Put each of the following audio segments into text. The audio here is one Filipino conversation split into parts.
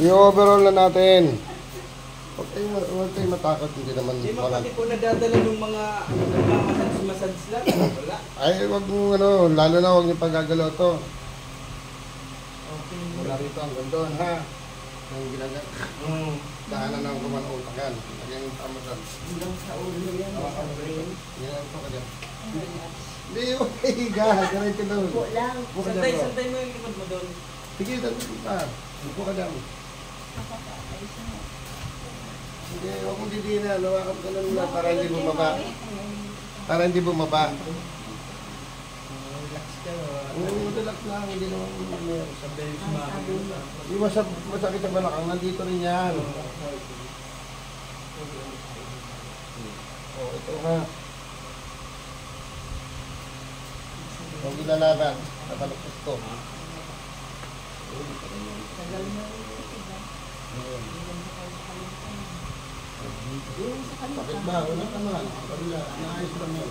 I-overall na natin. Huwag kayo matakot, hindi naman Hindi mo wala. pati po nadadala ng mga nagmamassage lang. Wala. Ay, wag mo lalo na huwag niyo pagagalaw to. Okay. Mula rito hanggang doon, ha? Yung ginagawa. Daanan ng kumanutak yan. Lagyan yung tama doon. Hanggang sa ulo yan. Yan po ka dyan. Hindi, huwag kayo higa. Ganun ka doon. Po lang. Upo ka dyan, bro. Santay mo yung likod mo doon. Sige, dito pa. Upo ka dyan. Hindi, huwag mong didina. Lawakap ka lang na para hindi bumaba. Para hindi bumaba. Relax ka. Relax lang. Hindi naman. Sabay yung sumabi. Yung masakit ang balakang, nandito rin yan. Oh, ito nga. Huwag ilalaban. Natalukos ko. Bakit ba? Wala ka naman. Wala. Naayos lang yun.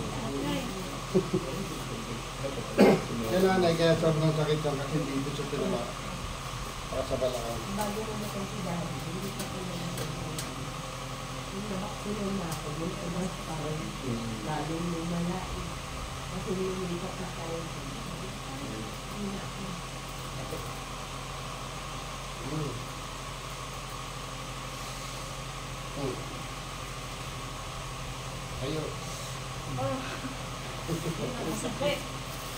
Kaya nanay, kaya sobrang sakit lang kasi dito sa pinala. Para sa balakang. Bago mo nakonsidera, hindi ka po yung nabaksunan na ako, yung sabas parang lalong lumala eh. Kasi lumipat na tayo. Ayo. Sakit.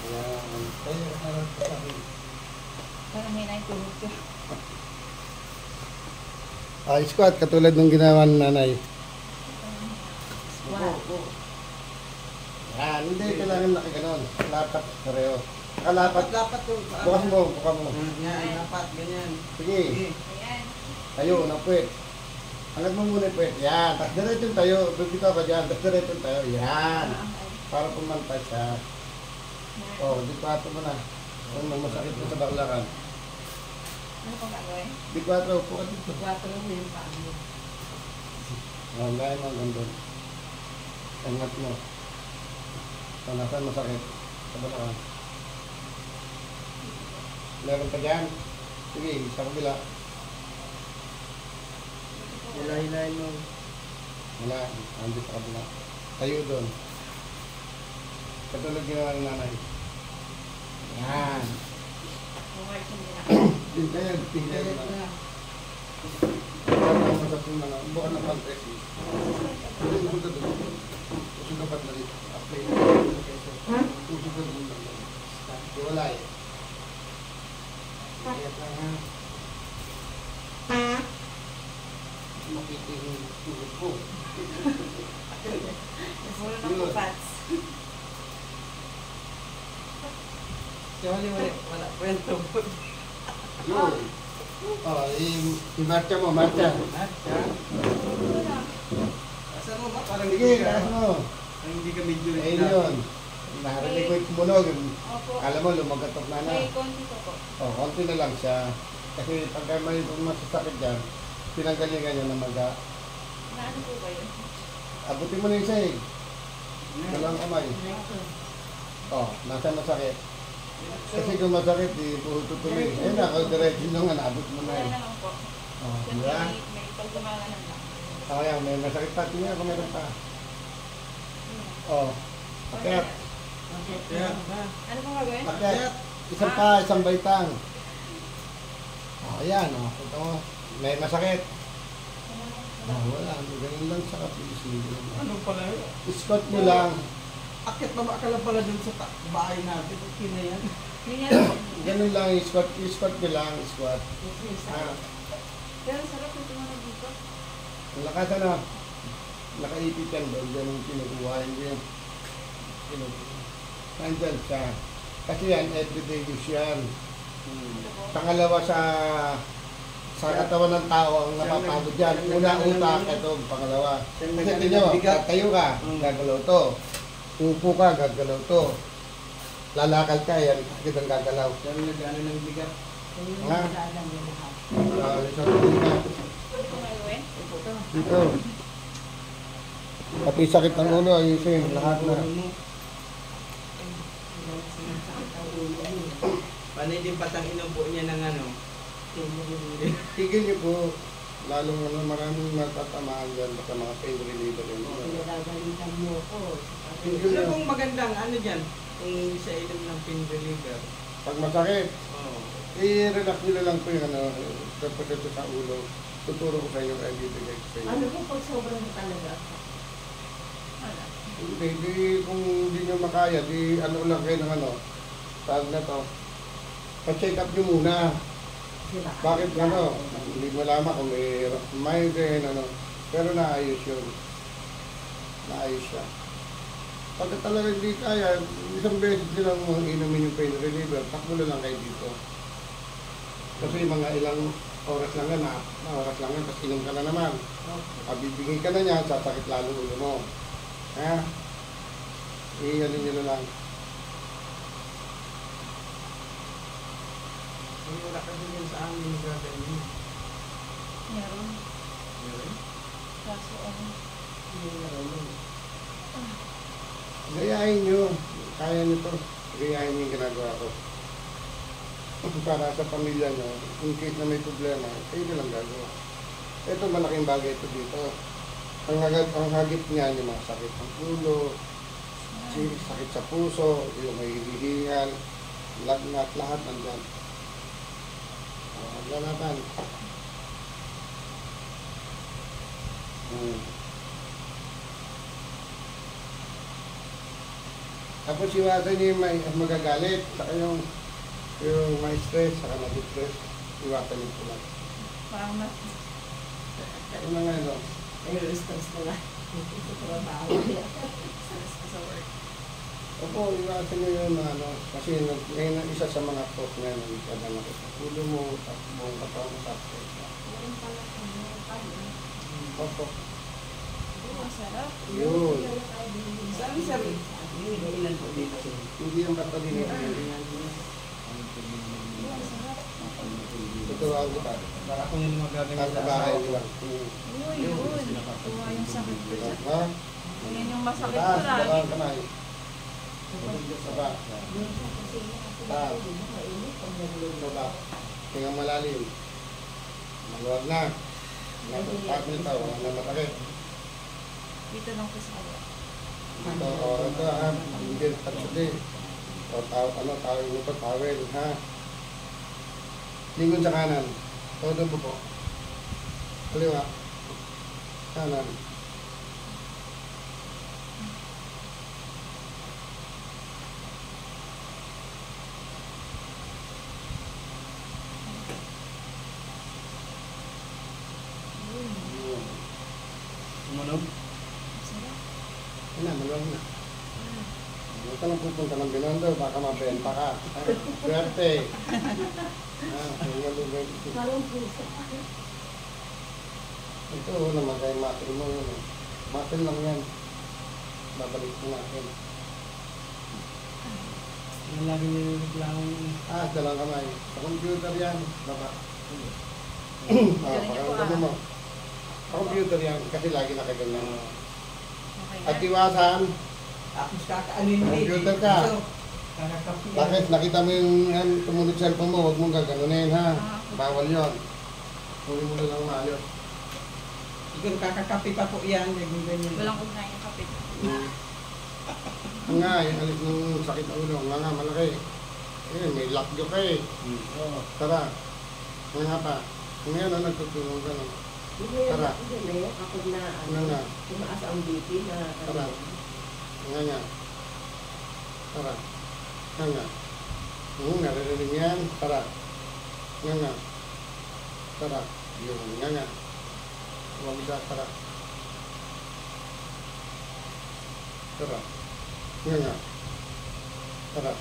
Ayan. Ayo, harap ka sa akin. Parang may naitulog ka. Squat, katulad ng ginawa ng nanay. Squat. Yan, hindi kailangan laki ganon. Lapat, pareho. Lapat. Lapat yung paa. Bukas mo, bukas mo. Yan, lapat, ganyan. Sige, Ayan. tayo, napwet. Hanggang mo muna yung puwet. Yan, tapos diretso yung tayo. Bibitaw ka dyan, tapos diretso yung tayo. Yan. Para pumantay siya. Oh, di 4 mo na. Kung masakit mo sa baklaran. Ano pang gagawin? Di 4, upo ka dito. 4 lang yung paa mo. Ang gaya mo hanggang doon. Angat mo. Saan masakit? Sa baklaran. Meron pa dyan. Sige, sa kabila. Hilahin mo. Wala, andi sa kabila. Tayo doon. Katulad ginawa ng nanay. Yan. Bumalik yung nila. Tingnan, tingnan Hilahin na. na. Parang masakit yung mga buwan ng pag-resi. Usog ka doon. Usog ka ba't dali? Apply. Usog ka doon. Wala eh. Kaya lang ha. Makita yung tulog ko. Nafulo ng kupats. Wala, kwento mo. Yun. Oh, i-marcha mo, marcha. Asan mo ba? Parang Sige, taas mo. hindi ka medyo Ayun yun. Narinig ko yung tumunog. Opo. Alam mo, lumagatok na na. May konti ko po. Oh, konti na lang siya. Kasi pagka may masasakit dyan, pinanggalingan niya ng maga. Naano po ba yun? Abutin mo na yung sahig. Dalawang kamay. Oh, nasa masakit. Kasi kung masakit, di tutuloy. Ayun na, kung diretso nyo nga, naabot mo na Wala eh. naman po. Oh, Kasi diba? may pagdumangan ng lang. Oh, yan, may masakit pa. Tingnan kung meron pa. Oh, akyat. Ano pong gagawin? Akyat. Isang pa, isang baitang. Oh, ayan, oh. Ito mo. May masakit. Oh, wala. Ganun lang sa kapilis. Ano pala yun? Squat mo lang. Akit baba ka lang pala dun sa bahay natin. Okay na yan. Ganyan po. Ganun lang, squat mo lang, squat. Ah, Pero sarap yung tumanag dito. ang lakas ano, nakaipit yan doon, ganun kinukuha, hindi yan. Nandyan siya. Kasi yan, everyday use yan. Pangalawa sa katawan ng tao ang napapagod yan. Una, utak, ito, pangalawa. Kasi tingnan mo, tayo ka, gagalaw to. Upo ka, gagalaw to. Lalakad ka, yan, agad ang gagalaw. Sabi nag-ano ng bigat. Ha? Isang tingin Ano pong gagawin? dito. Pati sakit ng ulo, ayusin, lahat na. Panay din patang inupo niya ng ano. Tigil niyo po. Lalong maraming matatamaan dyan baka mga pain reliever yun. Pinagagalitan mo ko. Tigil Ano niyo. kung magandang ano dyan? Kung sa inom ng pain reliever. Pag masakit, Oo. i-relax nyo na lang po yung ano, tapos ito sa ulo. Tuturo ko sa inyo kaya bibigay ko sa inyo. Ano po pag sobrang talaga? Wala. Hindi, kung hindi nyo makaya, di ano lang kayo ng ano, tawag na to. Pa-check up nyo muna. Bakit ano, hindi mo malaman kung may migraine, ano. Pero naayos yun. Naayos siya. Pagka talaga hindi kaya, isang beses nilang inumin yung pain reliever, takbo na lang kayo dito. Kasi mga ilang oras lang yan, oras lang yan, tapos inom ka na naman. Pabibigay ka na niya, sasakit lalo ulo mo. Ha? Ihalin nyo na lang. Ay, wala kasi yan sa amin nagagaling. Meron. Meron? Kaso ano. Gayahin nyo. Kaya nyo to. Gayahin nyo yung ginagawa ko. Para sa pamilya nyo, in case na may problema, kayo na lang gagawa. Ito, malaking bagay ito dito. Ang hagip niya, yung mga sakit ng ulo, sakit sa puso, yung may hihingal, lagnat, lahat nandyan. Ganatan. Tapos iwasan niyo yung magagalit, saka yung may stress, saka mag-stress, iwasan niyo po lang. Parang mas... Ano na nga ito? Ayun, stress na lang. Sa trabaho. Stress ka sa work. Opo, iwasan niyo yung ano, kasi ngayon ang isa sa mga cause nga ng isada na sa ulo mo, tapos buong katawan mo sa stress. Meron pala kami. Opo. Ang sarap. Yun. Saan sa ilan po dito? Hindi yung basta din ito. Ang sarap. Tuturuan ko pa. Para kung yung magagamit Sa bahay ko lang. Yun. Tuwa yung sakit ko dyan. Ha? Yan yung masakit ko Taas, lagi. baba, kamay. Baba. Baba. Tingnan malalim. Maluwag na. Nasa nito, wala na matakit. Dito lang po sa kanya. Ito ha, hindi tatsuti. O tawag mo ito, towel ha. Lingon sa kanan. Todo mo po. Kaliwa. Kanan. Yun. Sumunod? Ang sarap. Yan na, maluwag na. Huwag ka lang pupunta ng Binondo, baka mabenta ka. Swerte. Parang puso. Ito naman kay muscle mo yun. Muscle lang yan. Babalik mo natin. Yung lagi nireklamo yung... Dalang kamay. Sa computer yan. Baba. Galing niyo po, Pakiramdam mo. Sa computer yan, kasi lagi nakaganyan. Okay At na. iwasan, Tapos kakaanin mo Computer ka. Kakakapi. bakit nakita mo yung tumunod cellphone mo, huwag mong gaganunin ha. Bawal yon. Huli mo na lang maayos. Siguro kakakapi pa po yan. Ganyan. Walang ugnay yung kapit. Nga, yung alis ng sakit ng ulo. Nga, malaki. May lockjaw ka eh. Oo. Tara. Nga pa. Ngayon, nagtutulong ka no. Tara. Hindi na kapag na Nga. tumaas ang BP na Tara. Nga. Tara. Nga. Naririnig yan. Tara. Nga. Tara. Yung nga. Huwag isa. Tara. Tara. Nga. Tara.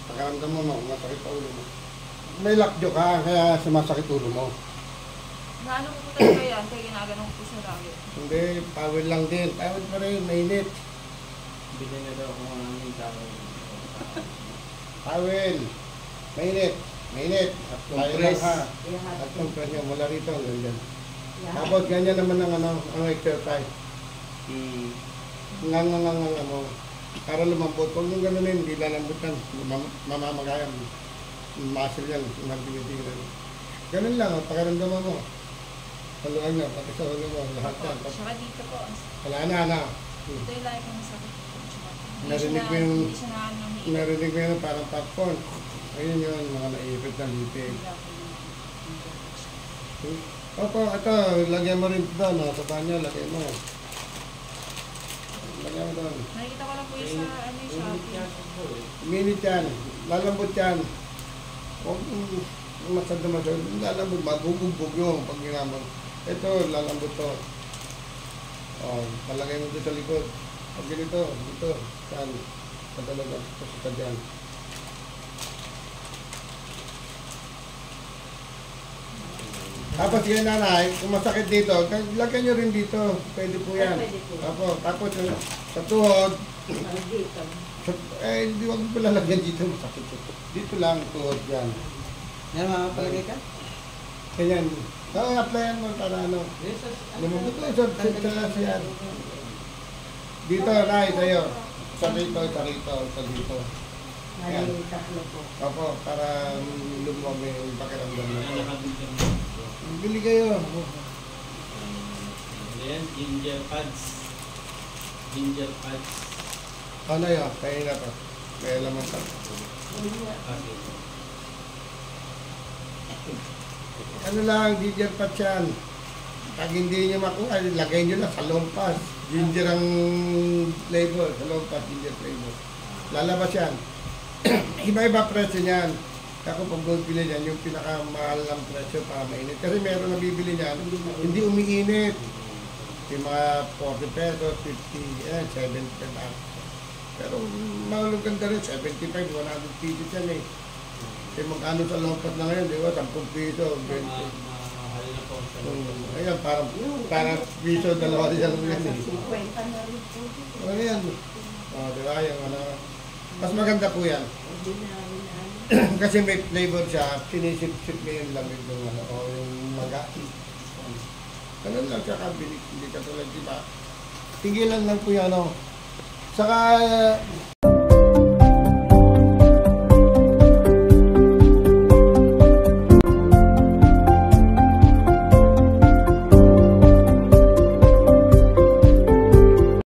Pakiramdam mo, masakit pa ulo mo. May lockjaw ka, kaya sumasakit ulo mo. Naano ko po talaga yan, kaya ginagano ko po siya lagi. Hindi, towel lang din. Towel pa rin, mainit. Bigyan na daw kung ano yung tao. Towel. Mainit. Mainit. At compress. ha. At compress nyo mula rito, ganyan. Tapos ganyan naman ang exercise. Ano, para lumambot. Huwag mong ganunin, hindi lalambutan. Mamamagayan. muscle yan, magtitigilan. Ganun lang, pakiramdaman mo. Haluan na, pati sa ulo mo, lahat yan. Saka dito po. Wala na. Ito yung lagi ko masakit. Narinig ko yung- Hindi siya na Narinig mo yun parang popcorn. Ayun yun, mga naipit na lipid. Opo, ito, lagyan mo rin doon, sa banyo, lagyan mo. Lagyan mo doon. Nakikita ko lang po yung sa ano yung Shopee. Minute yan, lalambot yan. Huwag masyado, lalambot, magugugbog yung pag ginamon. Ito, lalambot to. Oh, palagay mo dito sa likod. Pag ganito, dito, saan? Sa talaga, sa dyan. Tapos yun nanay, kung masakit dito, lagyan nyo rin dito. Pwede po yan. Pwede po. Apo, tapos yung sa tuhod, Parang dito. hindi wag mo lalagyan dito, masakit ito. Dito lang, tuhod yan. Yan, makapalagay ka? Ganyan. Applyan mo para ano. Lumabot ko sa yan. Dito, nay, sa'yo. Sa rito, sa rito, sa dito. Mali yung tatlo po. Opo, para lumabot yung pakiramdam na. Bili kayo. Ayan, ginger pads. Ginger pads. Ano yun? Kaya na to. Kaya laman ka. Okay. Ano lang, ginger patch yan. Pag hindi nyo makuha, lagay nyo lang sa lompas. Ginger ang flavor, sa lompas, ginger flavor. Lalabas yan. Iba-iba presyo niyan. Ako pag gold pili niyan, yung pinakamahal ng presyo para mainit. Kasi meron na bibili niyan, hindi umiinit. Yung mga 40 pesos, 50, 70 pesos. Pero mahulog ganda rin, 75, 100 pesos yan eh. Kasi magkano sa lompas na ngayon, di ba? 10 piso, 20. Mahal na po. Ayan, parang piso, dalawa yan yan eh. 50 na rin po. Ano yan? Di ba? Yung ano. Mas maganda po yan. Ordinary na ano. Kasi may flavor siya, sinisip-sip mo yung lamig ng ano, o yung maga. Ganun lang siya kabilis, hindi ka tulad, di ba? Tigilan lang po yan, ano. Saka,